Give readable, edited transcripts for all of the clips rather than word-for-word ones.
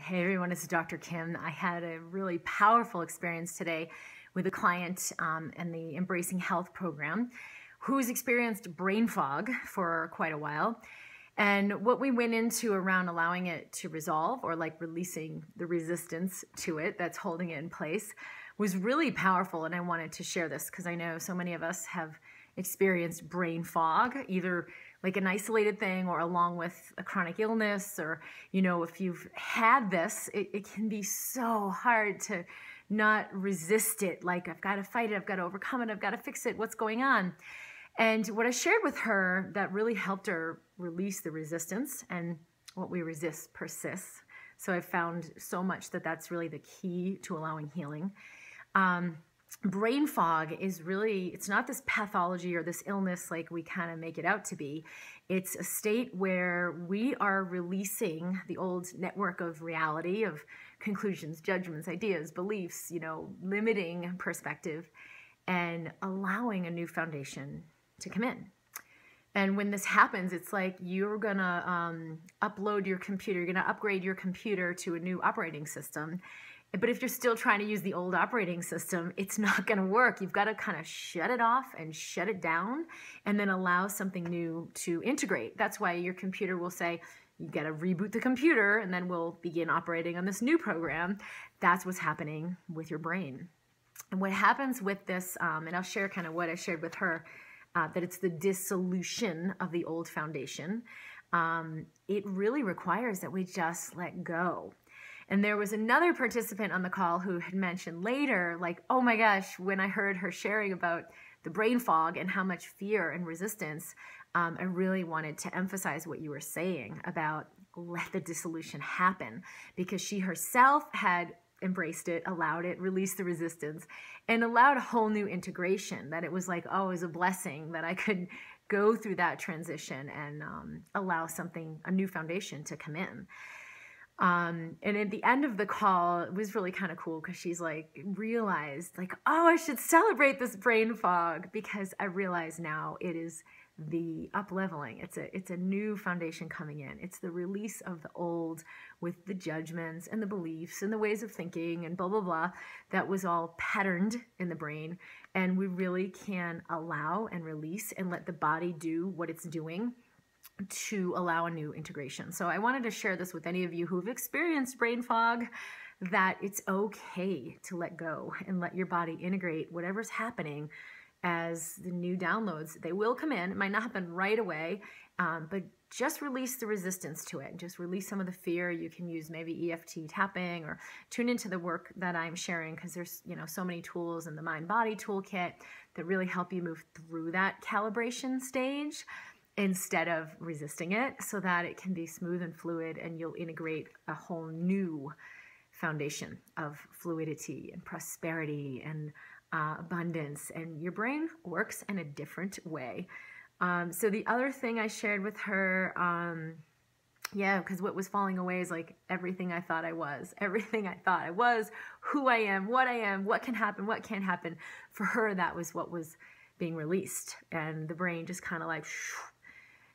Hey everyone, it's Dr. Kim. I had a really powerful experience today with a client in the Embracing Health program who's experienced brain fog for quite a while. And what we went into around allowing it to resolve, or like releasing the resistance to it that's holding it in place, was really powerful. And I wanted to share this because I know so many of us have experienced brain fog, either like an isolated thing or along with a chronic illness, or, if you've had this, it can be so hard to not resist it. Like, I've got to fight it, I've got to overcome it, I've got to fix it, what's going on? And what I shared with her that really helped her release the resistance, and what we resist persists. So I found so much that that's really the key to allowing healing. Brain fog is really, it's not this pathology or this illness like we kind of make it out to be. It's a state where we are releasing the old network of reality, of conclusions, judgments, ideas, beliefs, limiting perspective, and allowing a new foundation to come in. And when this happens, it's like you're gonna upload your computer, you're gonna upgrade your computer to a new operating system. But if you're still trying to use the old operating system, it's not going to work. You've got to kind of shut it off and shut it down and then allow something new to integrate. That's why your computer will say, you got to reboot the computer and then we'll begin operating on this new program. That's what's happening with your brain. And what happens with this, and I'll share kind of what I shared with her, that it's the dissolution of the old foundation. It really requires that we just let go. And there was another participant on the call who had mentioned later, like, oh my gosh, when I heard her sharing about the brain fog and how much fear and resistance, I really wanted to emphasize what you were saying about let the dissolution happen, because she herself had embraced it, allowed it, released the resistance, and allowed a whole new integration, that it was like, oh, it was a blessing that I could go through that transition and allow something, a new foundation to come in. And at the end of the call, it was really kind of cool because she's like, realized like, oh, I should celebrate this brain fog, because I realize now it is the up-leveling. It's a new foundation coming in. It's the release of the old with the judgments and the beliefs and the ways of thinking and blah, blah, blah, that was all patterned in the brain. And we really can allow and release and let the body do what it's doing to allow a new integration. So I wanted to share this with any of you who've experienced brain fog, that it's okay to let go and let your body integrate whatever's happening as the new downloads. They will come in. It might not happen right away, but just release the resistance to it. Just release some of the fear. You can use maybe EFT tapping or tune into the work that I'm sharing, because there's so many tools in the Mind-Body Toolkit that really help you move through that calibration stage instead of resisting it, so that it can be smooth and fluid, and you'll integrate a whole new foundation of fluidity and prosperity and abundance, and your brain works in a different way. So the other thing I shared with her, because what was falling away is like everything I thought I was, who I am, what can happen, what can't happen. For her, that was what was being released, and the brain just kind of like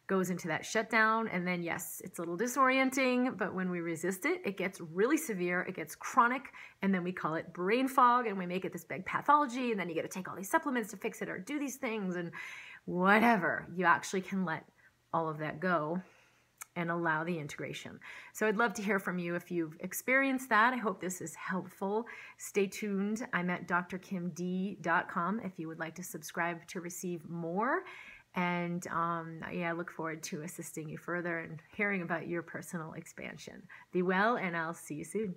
goes into that shutdown. And then yes, it's a little disorienting, but when we resist it, it gets really severe, it gets chronic, and then we call it brain fog, and we make it this big pathology, and then you got to take all these supplements to fix it or do these things and whatever. You actually can let all of that go and allow the integration. So I'd love to hear from you if you've experienced that. I hope this is helpful. Stay tuned. I'm at drkimd.com if you would like to subscribe to receive more. And I look forward to assisting you further and hearing about your personal expansion. Be well, and I'll see you soon.